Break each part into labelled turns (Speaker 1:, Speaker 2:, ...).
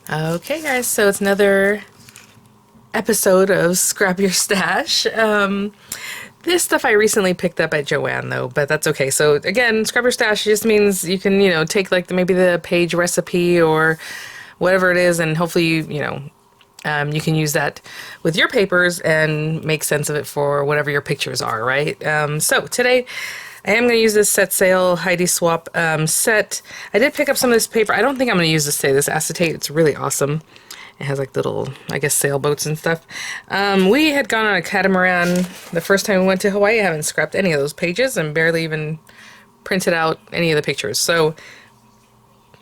Speaker 1: Okay guys, so it's another episode of Scrap Your Stash. This stuff I recently picked up at Joann though, but that's okay. So again, Scrap Your Stash just means you can, take like maybe the page recipe or whatever it is, and hopefully, you can use that with your papers and make sense of it for whatever your pictures are, right? So today I am going to use this set sale Heidi Swapp set. I did pick up some of this paper. I don't think I'm going to use this today, this acetate. It's really awesome. It has like little, I guess, sailboats and stuff. We had gone on a catamaran the first time we went to Hawaii. I haven't scrapped any of those pages and barely even printed out any of the pictures. So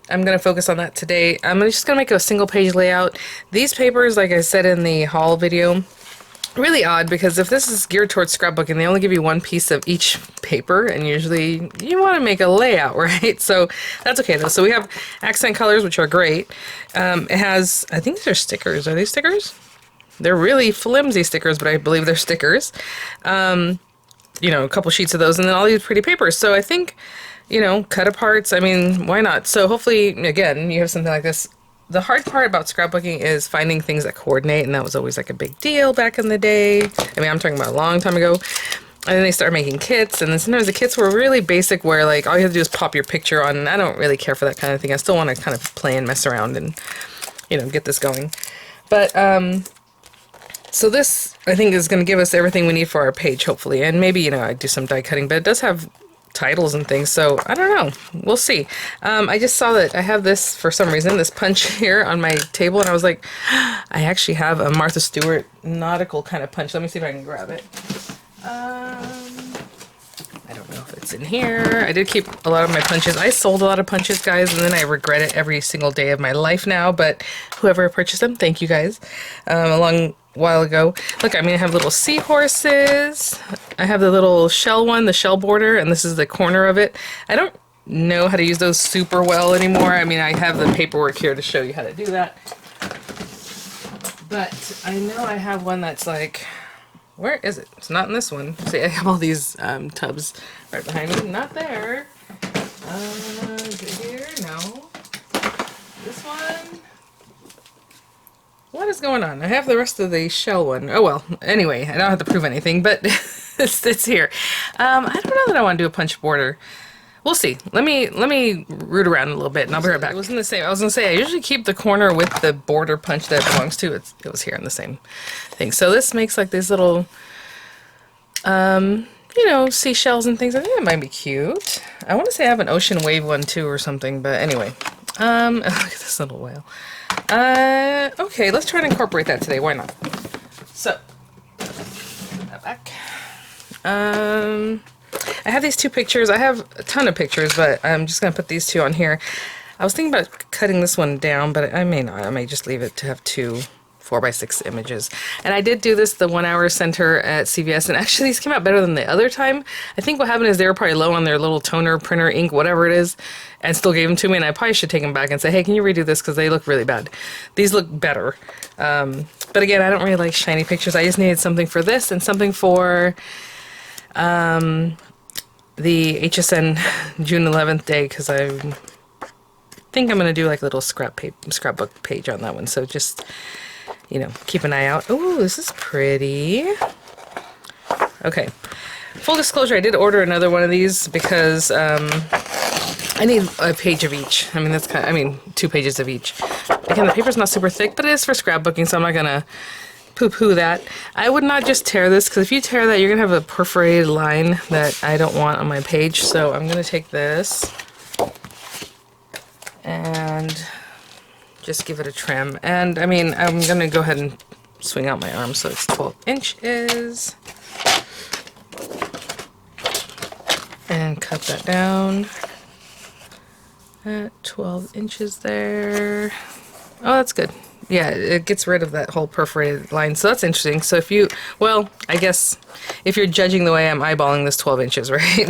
Speaker 1: I'm going to focus on that today. I'm just going to make a single page layout. These papers, like I said in the haul video, really odd because if this is geared towards scrapbooking, they only give you one piece of each paper, and usually you want to make a layout, right? So that's okay though. So we have accent colors, which are great. It has, I think these are stickers. Are they stickers? They're really flimsy stickers, but I believe they're stickers. A couple sheets of those, and then all these pretty papers. So I think, cut aparts, I mean, why not? So hopefully, again, you have something like this. The hard part about scrapbooking is finding things that coordinate, and that was always like a big deal back in the day. I mean, I'm talking about a long time ago. And then they started making kits, and then sometimes the kits were really basic where like all you have to do is pop your picture on, and I don't really care for that kind of thing. I still want to kind of play and mess around and, get this going. But, so this, I think, is going to give us everything we need for our page, hopefully. And maybe, I do some die cutting, but it does have titles and things, so I don't know. We'll see. I just saw that I have this, for some reason, this punch here on my table, and I was like, I actually have a Martha Stewart nautical kind of punch. Let me see if I can grab it. I don't know if it's in here. I did keep a lot of my punches. I sold a lot of punches, guys, and then I regret it every single day of my life now, but whoever purchased them, thank you guys. A long while ago. Look, I have little seahorses. I have the little shell one, the shell border, and this is the corner of it. I don't know how to use those super well anymore. I have the paperwork here to show you how to do that. But I know I have one that's like, where is it? It's not in this one. See, I have all these tubs right behind me. Not there. Is it here? No. This one. What is going on? I have the rest of the shell one. Oh well, anyway, I don't have to prove anything, but it's here. I don't know that I want to do a punch border. We'll see. Let me root around a little bit, and I'll be right back. It was in the same. I was gonna say I usually keep the corner with the border punch that it belongs to. It was here in the same thing. So this makes like these little, seashells and things. I think it might be cute. I want to say I have an ocean wave one too or something, but anyway. Look at this little whale. Okay, let's try to incorporate that today. Why not? So, put that back. I have these two pictures. I have a ton of pictures, but I'm just going to put these two on here. I was thinking about cutting this one down, but I may not. I may just leave it to have two 4x6 images. And I did do this the 1 hour center at CVS, and actually these came out better than the other time. I think what happened is they were probably low on their little toner, printer, ink, whatever it is, and still gave them to me, and I probably should take them back and say, hey, can you redo this, because they look really bad. These look better. But again, I don't really like shiny pictures. I just needed something for this and something for the HSN June 11th day, because I think I'm going to do like a little scrapbook page on that one. So just, keep an eye out. Oh, this is pretty. Okay. Full disclosure, I did order another one of these because I need a page of each. That's two pages of each. Again, the paper's not super thick, but it is for scrapbooking, so I'm not going to poo-poo that. I would not just tear this, because if you tear that, you're going to have a perforated line that I don't want on my page. So I'm going to take this and just give it a trim. And I'm going to go ahead and swing out my arm so it's 12 inches. And cut that down at 12 inches there. Oh, that's good. Yeah, it gets rid of that whole perforated line, so that's interesting. So I guess if you're judging the way I'm eyeballing this 12 inches, right?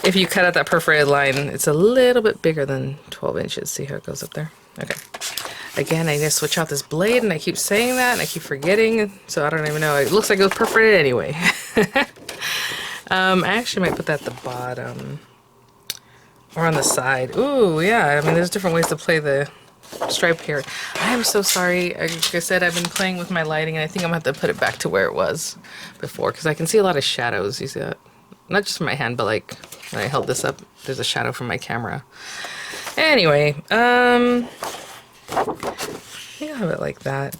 Speaker 1: If you cut out that perforated line, it's a little bit bigger than 12 inches. See how it goes up there? Okay. Again, I need to switch out this blade, and I keep saying that, and I keep forgetting, so I don't even know. It looks like it was perforated anyway. I actually might put that at the bottom. Or on the side. Ooh, yeah. I mean, there's different ways to play the stripe here. I am so sorry. Like I said, I've been playing with my lighting, and I think I'm going to have to put it back to where it was before, because I can see a lot of shadows. You see that? Not just from my hand, but like when I held this up, there's a shadow from my camera. Anyway, I think I'll have it like that.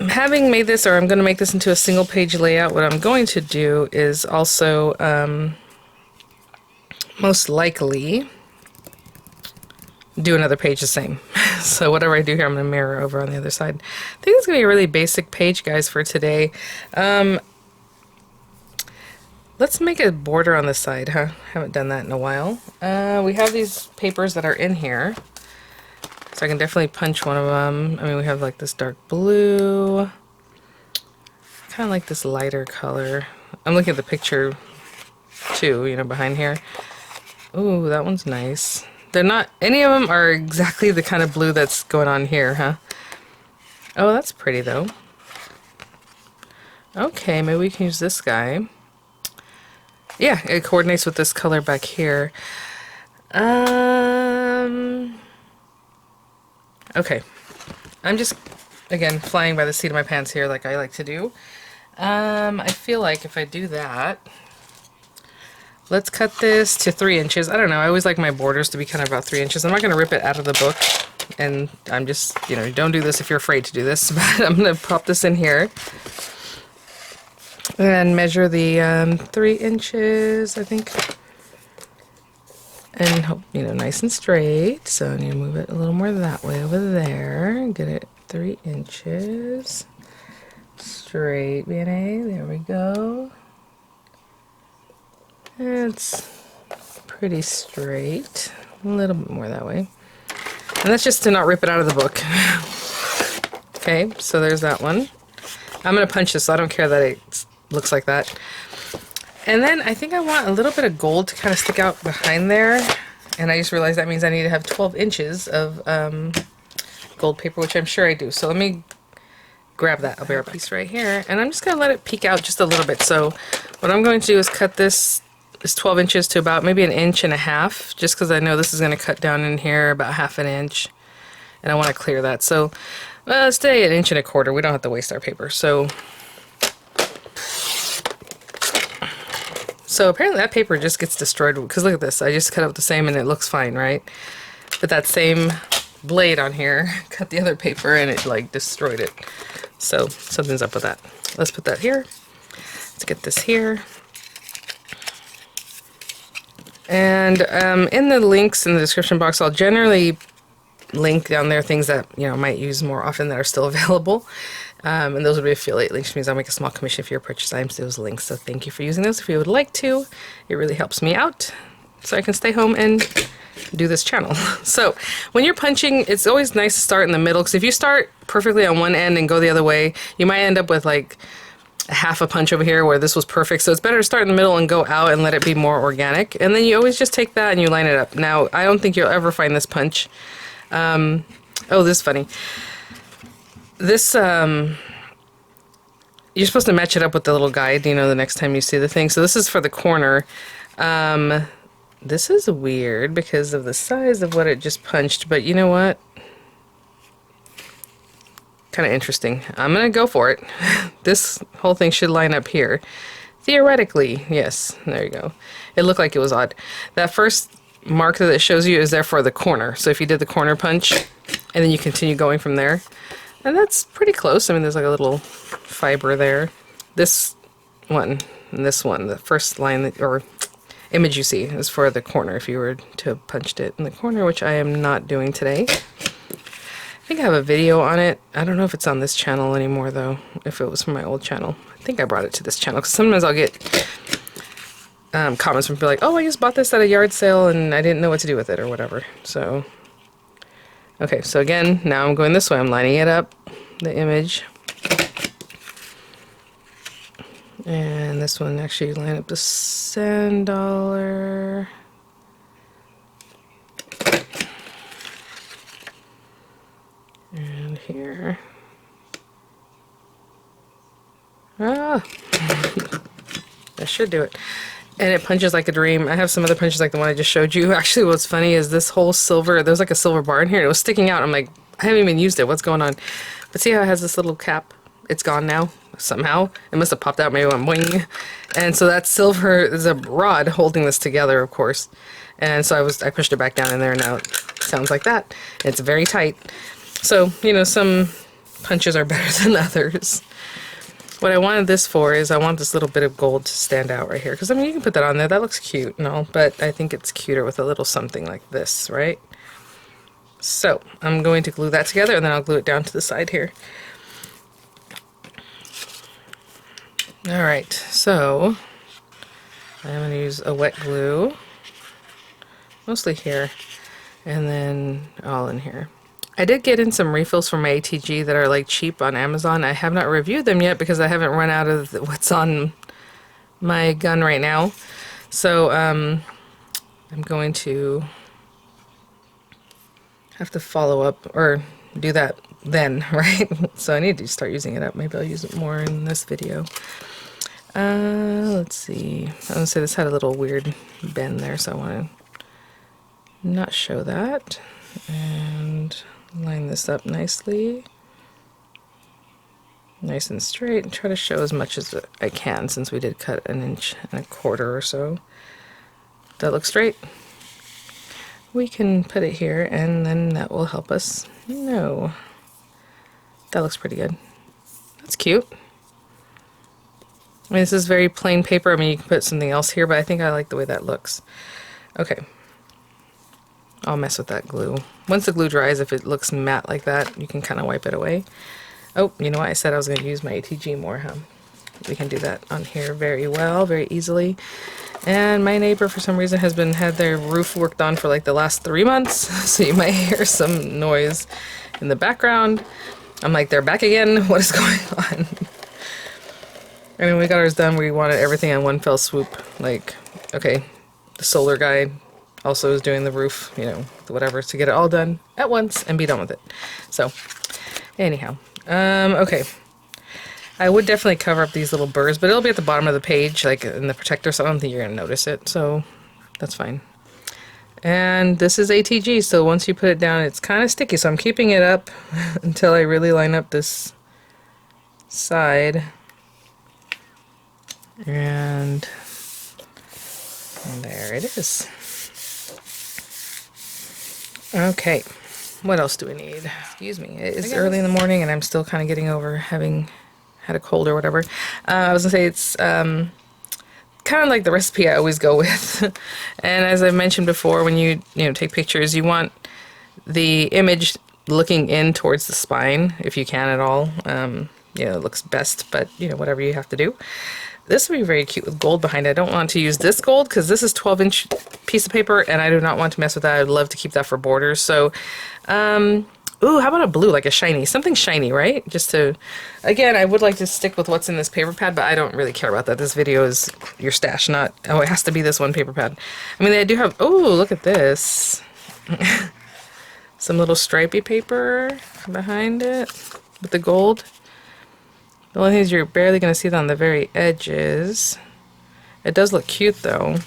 Speaker 1: Having made this, or I'm going to make this into a single page layout, what I'm going to do is also most likely do another page the same. So whatever I do here, I'm going to mirror over on the other side. I think it's going to be a really basic page, guys, for today. Let's make a border on the side, huh? Haven't done that in a while. We have these papers that are in here, so I can definitely punch one of them. I mean, we have like this dark blue. Kind of like this lighter color. I'm looking at the picture too, you know, behind here. Ooh, that one's nice. They're not, any of them are exactly the kind of blue that's going on here, huh? Oh, that's pretty though. Okay, maybe we can use this guy. Yeah, it coordinates with this color back here. Okay. I'm just, again, flying by the seat of my pants here like I like to do. I feel like if I do that, let's cut this to 3 inches. I don't know, I always like my borders to be kind of about 3 inches. I'm not going to rip it out of the book, and I'm just, you know, don't do this if you're afraid to do this, but I'm going to pop this in here and measure the 3 inches, I think, and hope, you know, nice and straight. So I need to move it a little more that way over there, get it 3 inches straight, Vianney. There we go. It's pretty straight. A little bit more that way. And that's just to not rip it out of the book. Okay, so there's that one. I'm going to punch this, so I don't care that it looks like that. And then I think I want a little bit of gold to kind of stick out behind there. And I just realized that means I need to have 12 inches of gold paper, which I'm sure I do. So let me grab that. I'll be right back. Piece right here. And I'm just going to let it peek out just a little bit. So what I'm going to do is cut this 12 inches to about maybe 1.5 inches, just because I know this is going to cut down in here about 1/2 inch. And I want to clear that. So stay 1.25 inches. We don't have to waste our paper. So apparently that paper just gets destroyed, because look at this. I just cut out the same and it looks fine, right? But that same blade on here cut the other paper and it like destroyed it. So something's up with that. Let's put that here. Let's get this here. And in the links in the description box, I'll generally link down there things that, you know, might use more often that are still available. And those would be affiliate links, which means I'll make a small commission for your purchase items to those links. So thank you for using those if you would like to. It really helps me out so I can stay home and do this channel. So when you're punching, it's always nice to start in the middle, because if you start perfectly on one end and go the other way, you might end up with like half a punch over here where this was perfect. So it's better to start in the middle and go out and let it be more organic. And then you always just take that and you line it up. Now, I don't think you'll ever find this punch. Oh, this is funny. This, you're supposed to match it up with the little guide, you know, the next time you see the thing. So this is for the corner. This is weird because of the size of what it just punched, but you know what? Kind of interesting. I'm going to go for it. This whole thing should line up here. Theoretically, yes. There you go. It looked like it was odd. That first mark that it shows you is there for the corner. So if you did the corner punch, and then you continue going from there, and that's pretty close. I mean, there's like a little fiber there. This one and this one, the first line that, or image you see, is for the corner if you were to have punched it in the corner, which I am not doing today. I think I have a video on it. I don't know if it's on this channel anymore though, if it was from my old channel. I think I brought it to this channel, because sometimes I'll get comments from people like, oh, I just bought this at a yard sale and I didn't know what to do with it or whatever. So, okay, so again, now I'm going this way. I'm lining it up, the image. And this one actually line up the sand dollar. And here. Ah! That should do it. and it punches like a dream. I have some other punches like the one I just showed you. Actually, what's funny is this whole silver, there's like a silver bar in here, and it was sticking out. I'm like, I haven't even used it. What's going on? But see how it has this little cap? It's gone now, somehow. It must have popped out, maybe went boing. And so that silver is a rod holding this together, of course. And so I pushed it back down in there, and now it sounds like that. It's very tight. So, you know, some punches are better than others. What I wanted this for is I want this little bit of gold to stand out right here. Because, I mean, you can put that on there. That looks cute and all. But I think it's cuter with a little something like this, right? So, I'm going to glue that together, and then I'll glue it down to the side here. Alright, so I'm going to use a wet glue. Mostly here. And then all in here. I did get in some refills from my ATG that are like cheap on Amazon. I have not reviewed them yet because I haven't run out of what's on my gun right now. So I'm going to have to follow up or do that then, right? So I need to start using it up. Maybe I'll use it more in this video. Let's see. I was going to say this had a little weird bend there, so I want to not show that. And line this up nicely, nice and straight, and try to show as much as I can since we did cut 1.25 inches or so. That looks straight. We can put it here, and then that will help us know. That looks pretty good. That's cute. I mean, this is very plain paper. I mean, you can put something else here, but I think I like the way that looks. Okay. I'll mess with that glue. Once the glue dries, if it looks matte like that, you can kind of wipe it away. Oh, you know what? I said I was going to use my ATG more, huh? We can do that on here very well, very easily. And my neighbor, for some reason, has had their roof worked on for like the last 3 months, so you might hear some noise in the background. I'm like, they're back again? What is going on? And when we got ours done, we wanted everything on one fell swoop. Like, okay, the solar guy also is doing the roof, you know, whatever, to get it all done at once and be done with it. So, anyhow, okay. I would definitely cover up these little burrs, but it'll be at the bottom of the page, like in the protector, so I don't think you're going to notice it, so that's fine. And this is ATG, so once you put it down, it's kind of sticky, so I'm keeping it up until I really line up this side. And there it is. Okay, what else do we need? Excuse me, it's early in the morning and I'm still kind of getting over having had a cold or whatever. I was gonna say it's kind of like the recipe I always go with. And as I mentioned before, when you take pictures, you want the image looking in towards the spine, if you can at all. It looks best, but whatever you have to do. This would be very cute with gold behind it. I don't want to use this gold because this is 12-inch piece of paper and I do not want to mess with that. I'd love to keep that for borders. So, ooh, how about a blue, like a shiny, something shiny, right? Just to, again, I would like to stick with what's in this paper pad, but I don't really care about that. This video is your stash, not, oh, it has to be this one paper pad. I mean, I do have, oh, look at this. Some little stripy paper behind it with the gold. The only thing is you're barely going to see it on the very edges. It does look cute though.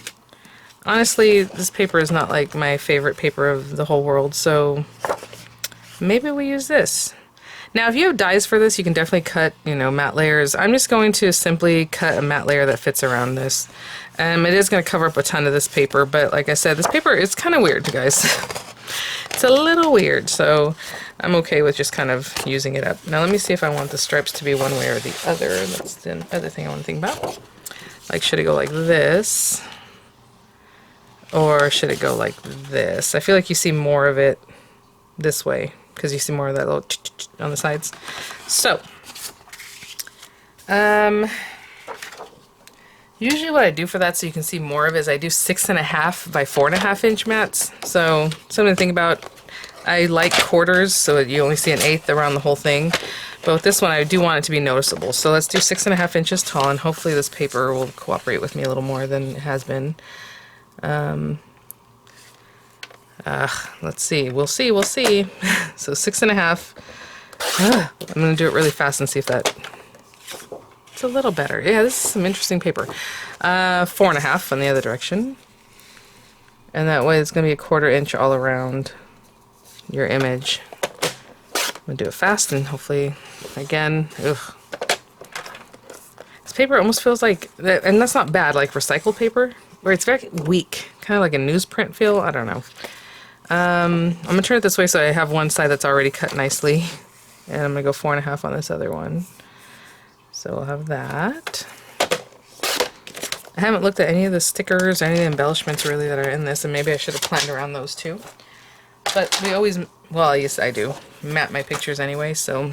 Speaker 1: Honestly, this paper is not like my favorite paper of the whole world, so maybe we use this. Now if you have dies for this, you can definitely cut, matte layers. I'm just going to simply cut a matte layer that fits around this. It is going to cover up a ton of this paper, but like I said, this paper is kind of weird, guys. It's a little weird, so I'm okay with just kind of using it up. Now let me see if I want the stripes to be one way or the other. That's the other thing I want to think about. Like, should it go like this? Or should it go like this? I feel like you see more of it this way, because you see more of that little on the sides. So, usually what I do for that, so you can see more of it, is I do 6.5 by 4.5 inch mats. So something to think about. I like quarters, so that you only see 1/8 around the whole thing. But with this one, I do want it to be noticeable. So let's do 6.5 inches tall, and hopefully this paper will cooperate with me a little more than it has been. Let's see. We'll see. We'll see. So 6.5. I'm going to do it really fast and see if that It's a little better. Yeah, this is some interesting paper. 4.5 on the other direction. And that way it's going to be a 1/4 inch all around your image. I'm going to do it fast and hopefully, again, ugh. This paper almost feels like, and that's not bad, like recycled paper, where it's very weak. Kind of like a newsprint feel. I don't know. I'm going to turn it this way so I have one side that's already cut nicely. And I'm going to go 4.5 on this other one. So we'll have that. I haven't looked at any of the stickers or any of the embellishments really that are in this, and maybe I should have planned around those too. But we always, well, yes I do, map my pictures anyway, so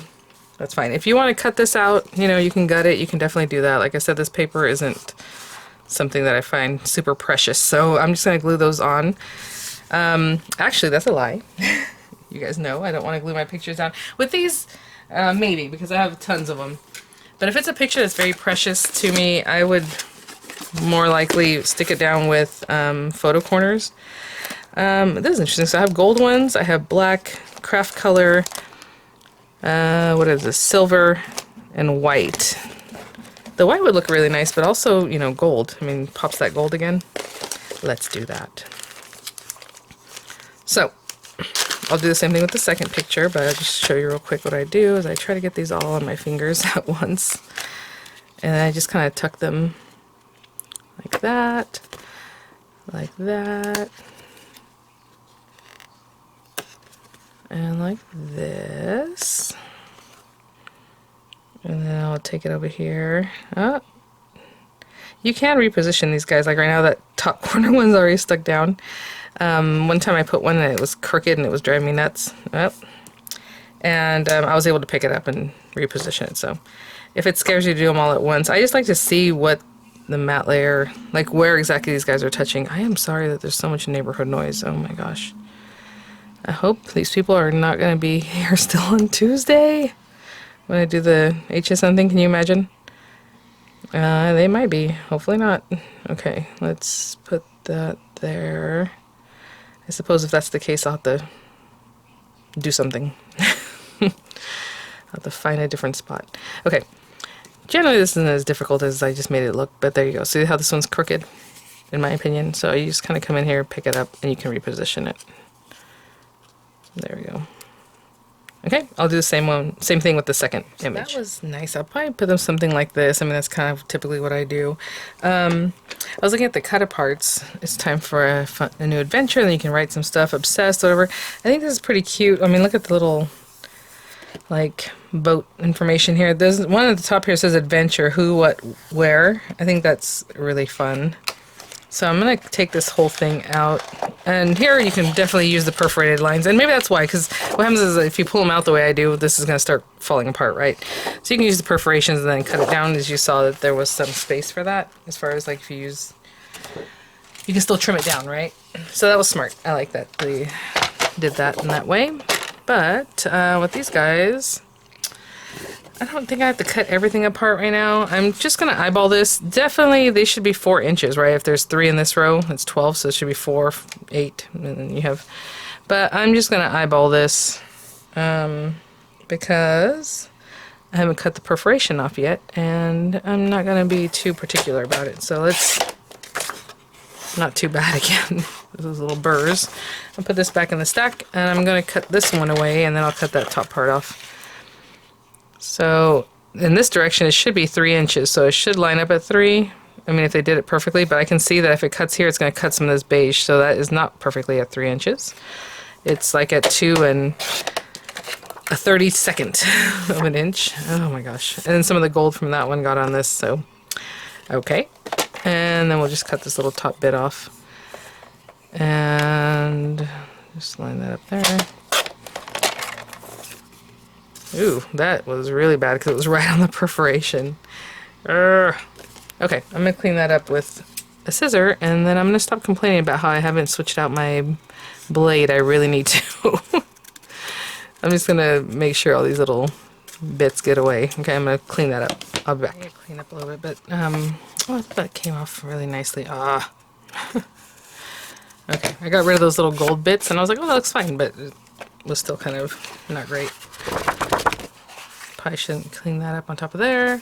Speaker 1: that's fine. If you want to cut this out, you know, you can gut it, you can definitely do that. Like I said, this paper isn't something that I find super precious, so I'm just going to glue those on. Actually, that's a lie. You guys know I don't want to glue my pictures down. With these, maybe, because I have tons of them. But if it's a picture that's very precious to me, I would more likely stick it down with photo corners. This is interesting. So I have gold ones, I have black, craft color, what is this, silver, and white. The white would look really nice, but also, you know, gold. I mean, pops that gold again. Let's do that. So, I'll do the same thing with the second picture, but I'll just show you real quick what I do is I try to get these all on my fingers at once. And I just kind of tuck them like that, and like this. And then I'll take it over here. Oh, you can reposition these guys. Like right now, that top corner one's already stuck down. One time I put one and it was crooked and it was driving me nuts. Oh. And I was able to pick it up and reposition it. So if it scares you to do them all at once, I just like to see what the matte layer, like where exactly these guys are touching. I am sorry that there's so much neighborhood noise. Oh my gosh. I hope these people are not going to be here still on Tuesday when I do the HSN thing. Can you imagine? They might be. Hopefully not. Okay, let's put that there. I suppose if that's the case, I'll have to do something. I'll have to find a different spot. Okay. Generally, this isn't as difficult as I just made it look, but there you go. See how this one's crooked, in my opinion? So you just kind of come in here, pick it up, and you can reposition it. There we go. Okay, I'll do the same thing with the second image. That was nice. I'll probably put them something like this. I mean, that's kind of typically what I do. I was looking at the cut aparts. It's time for a new adventure, and then you can write some stuff, obsessed, whatever. I think this is pretty cute. I mean, look at the little, like, boat information here. There's one at the top here says adventure, who, what, where. I think that's really fun. So I'm going to take this whole thing out. And here you can definitely use the perforated lines. And maybe that's why, because what happens is if you pull them out the way I do, this is going to start falling apart, right? So you can use the perforations and then cut it down, as you saw that there was some space for that. As far as like if you use, you can still trim it down, right? So that was smart. I like that they did that in that way. But with these guys, I don't think I have to cut everything apart right now. I'm just going to eyeball this. Definitely, they should be 4 inches, right? If there's 3 in this row, it's 12, so it should be 4, 8, and then you have... But I'm just going to eyeball this because I haven't cut the perforation off yet, and I'm not going to be too particular about it. So let's... Not too bad again. Those little burrs. I'll put this back in the stack, and I'm going to cut this one away, and then I'll cut that top part off. So in this direction, it should be 3 inches, so it should line up at 3. I mean, if they did it perfectly, but I can see that if it cuts here, it's going to cut some of this beige, so that is not perfectly at 3 inches. It's like at 2 1/32 of an inch. Oh my gosh. And then some of the gold from that one got on this, so okay. And then we'll just cut this little top bit off. And just line that up there. Ooh, that was really bad because it was right on the perforation. Okay, I'm going to clean that up with a scissor, and then I'm going to stop complaining about how I haven't switched out my blade. I really need to. I'm just going to make sure all these little bits get away. Okay, I'm going to clean that up. I'll be back. I'm going to clean up a little bit, but, oh, I thought that came off really nicely. Ah. Okay, I got rid of those little gold bits, and I was like, oh, that looks fine, but it was still kind of not great. Probably shouldn't clean that up on top of there.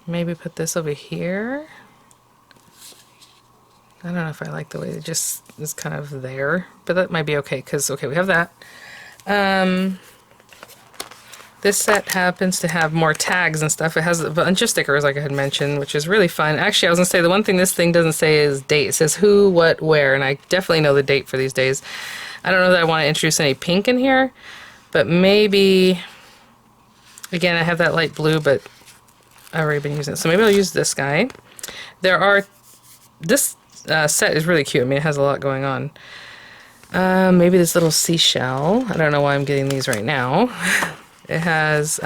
Speaker 1: Maybe put this over here. I don't know if I like the way it just is kind of there, but that might be okay, because, okay, we have that. This set happens to have more tags and stuff. It has a bunch of stickers, like I had mentioned, which is really fun. Actually, I was going to say, the one thing this thing doesn't say is date. It says who, what, where, and I definitely know the date for these days. I don't know that I want to introduce any pink in here, but maybe, again, I have that light blue, but I've already been using it. So maybe I'll use this guy. This set is really cute. I mean, it has a lot going on. Maybe this little seashell. I don't know why I'm getting these right now. It has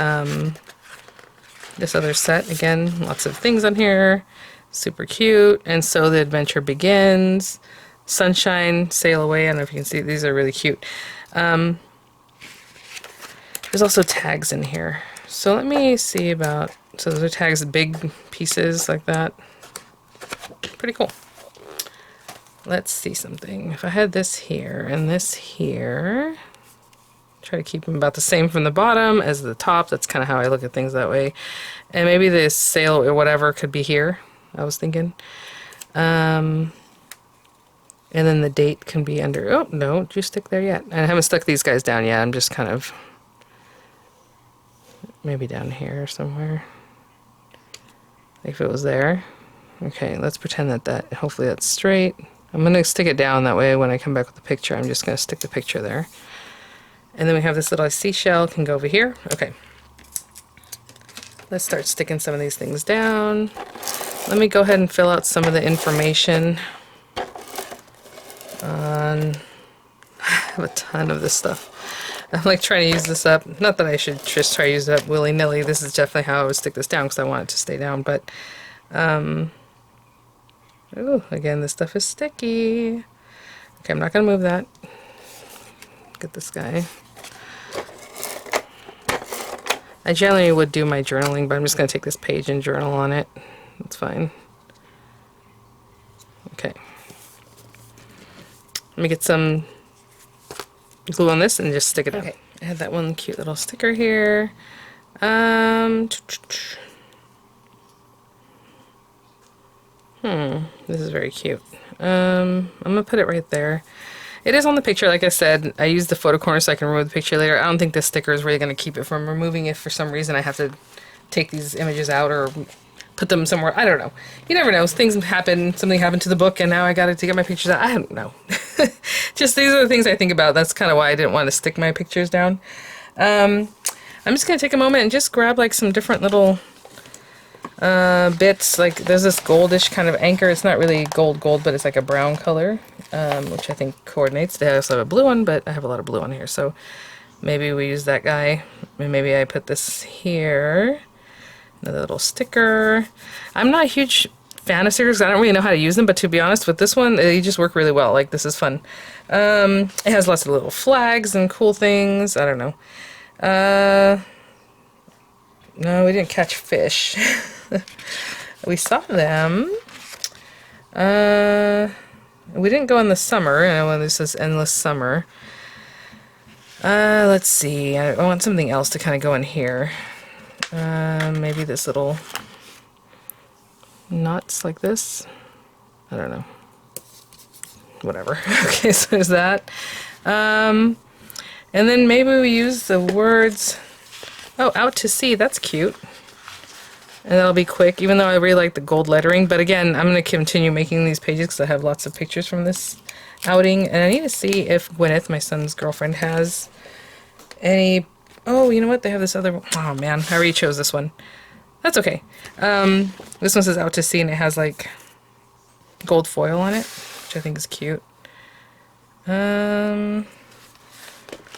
Speaker 1: this other set. Again, lots of things on here. Super cute. And so the adventure begins. Sunshine, sail away. I don't know if you can see. These are really cute. There's also tags in here. So let me see about... So those are tags, big pieces like that. Pretty cool. Let's see something. If I had this here and this here... Try to keep them about the same from the bottom as the top. That's kind of how I look at things that way. And maybe this sail or whatever could be here, I was thinking. And then the date can be under... Oh, no, did you stick there yet? I haven't stuck these guys down yet. I'm just kind of... Maybe down here somewhere. If it was there. Okay, let's pretend that hopefully that's straight. I'm going to stick it down that way when I come back with the picture. I'm just going to stick the picture there. And then we have this little seashell, can go over here. Okay. Let's start sticking some of these things down. Let me go ahead and fill out some of the information on... I have a ton of this stuff. I'm like trying to use this up. Not that I should just try to use it up willy-nilly. This is definitely how I would stick this down because I want it to stay down. But, ooh, again, this stuff is sticky. Okay, I'm not going to move that. Get this guy. I generally would do my journaling, but I'm just going to take this page and journal on it. That's fine. Okay. Let me get some glue on this and just stick it down. Okay, I had that one cute little sticker here. This is very cute. I'm going to put it right there. It is on the picture, like I said. I used the photo corner so I can remove the picture later. I don't think this sticker is really going to keep it from removing. If for some reason I have to take these images out or put them somewhere. I don't know. You never know. Things happen. Something happened to the book and now I got to get my pictures out. I don't know. Just these are the things I think about. That's kind of why I didn't want to stick my pictures down. I'm just going to take a moment and just grab like some different little bits. Like there's this goldish kind of anchor. It's not really gold, but it's like a brown color. Which I think coordinates. They also have a blue one, but I have a lot of blue on here, so maybe we use that guy. And maybe I put this here. Another little sticker. I'm not a huge fan of stickers. I don't really know how to use them, but to be honest, with this one, they just work really well. Like, this is fun. It has lots of little flags and cool things. I don't know. No, we didn't catch fish. We saw them. We didn't go in the summer. I know this is endless summer. Let's see. I want something else to kind of go in here. Maybe this little knots like this. I don't know. Whatever. Okay, so there's that. And then maybe we use the words. Oh, out to sea. That's cute. And that'll be quick, even though I really like the gold lettering. But again, I'm going to continue making these pages because I have lots of pictures from this outing. And I need to see if Gwyneth, my son's girlfriend, has any... Oh, you know what? They have this other one. Oh, man. I already chose this one. That's okay. This one says out to sea, and it has, like, gold foil on it, which I think is cute. That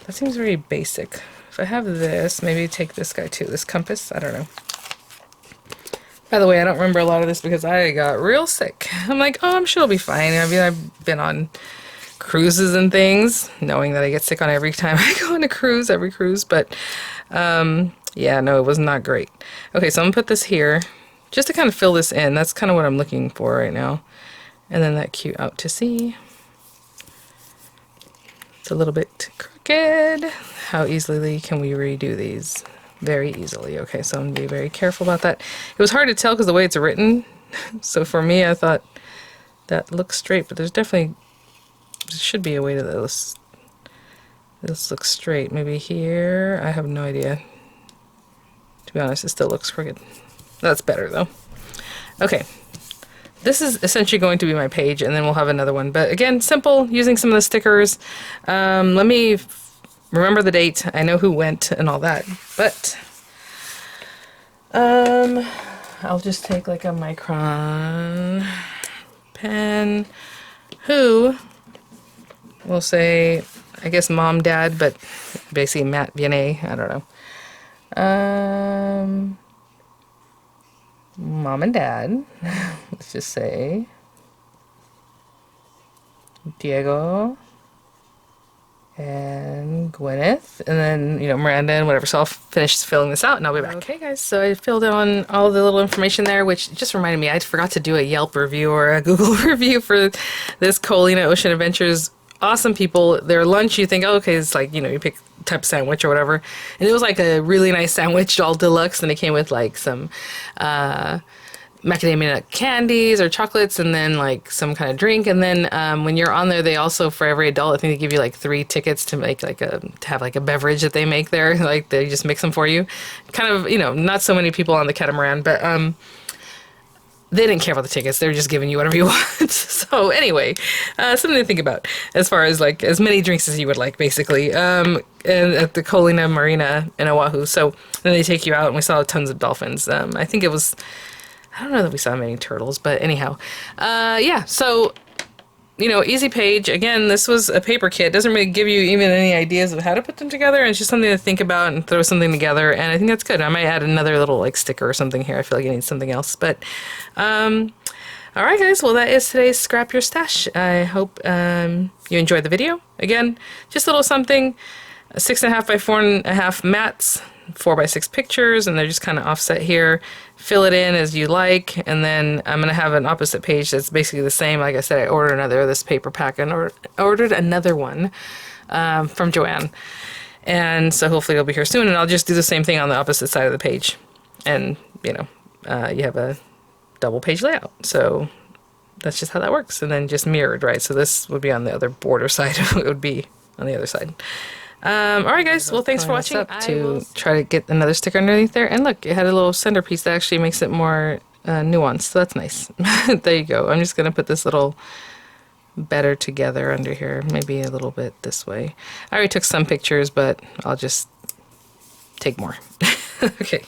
Speaker 1: seems very basic. If I have this, maybe take this guy, too. This compass. I don't know. By the way, I don't remember a lot of this because I got real sick. I'm like, oh, I'm sure it'll be fine. I mean, I've been on cruises and things, knowing that I get sick on every time I go on a cruise, every cruise. But, yeah, no, it was not great. Okay, so I'm going to put this here just to kind of fill this in. That's kind of what I'm looking for right now. And then that cute out to sea. It's a little bit crooked. Good. How easily can we redo these? Very easily. Okay, so I'm going to be very careful about that. It was hard to tell because the way it's written. So for me, I thought that looks straight, but there should be a way to this. This looks straight. Maybe here. I have no idea. To be honest, it still looks crooked. That's better though. Okay. This is essentially going to be my page, and then we'll have another one. But again, simple, using some of the stickers. Let me remember the date. I know who went and all that. But I'll just take like a micron pen. Who will say, I guess mom, dad, but basically Matt, Vianney, I don't know. Mom and dad, let's just say Diego and Gwyneth, and then, you know, Miranda and whatever. So I'll finish filling this out and I'll be back. Okay guys, so I filled in all the little information there, which just reminded me I forgot to do a Yelp review or a Google review for this Colina Ocean Adventures. Awesome people. Their lunch, you think, oh, okay, it's like, you know, you pick type of sandwich or whatever, and it was like a really nice sandwich, all deluxe, and it came with like some macadamia nut candies or chocolates, and then like some kind of drink. And then when you're on there, they also, for every adult, I think they give you like 3 tickets to make like to have like a beverage that they make there. Like they just mix them for you. Kind of, you know, not so many people on the catamaran, but they didn't care about the tickets. They were just giving you whatever you want. So anyway, something to think about as far as like as many drinks as you would like, basically. And at the Colina Marina in Oahu. So then they take you out, and we saw tons of dolphins. I think it was, I don't know that we saw many turtles, but anyhow, yeah. So, you know, easy page. Again, this was a paper kit. It doesn't really give you even any ideas of how to put them together. And it's just something to think about and throw something together. And I think that's good. I might add another little like sticker or something here. I feel like I need something else. But, all right, guys. Well, that is today's Scrap Your Stash. I hope you enjoyed the video. Again, just a little something. 6.5 by 4.5 mats. 4x6 pictures, and they're just kind of offset here. Fill it in as you like, and then I'm going to have an opposite page that's basically the same. Like I said, I ordered this paper pack and ordered another one from Joanne, and so hopefully it'll be here soon, and I'll just do the same thing on the opposite side of the page, and you know, you have a double page layout. So that's just how that works, and then just mirrored, right? So this would be on the other border side. It would be on the other side. Alright guys, well thanks for watching. To try to get another sticker underneath there, and look, it had a little centerpiece that actually makes it more nuanced, so that's nice. There you go. I'm just going to put this little better together under here, maybe a little bit this way. I already took some pictures, but I'll just take more. Okay.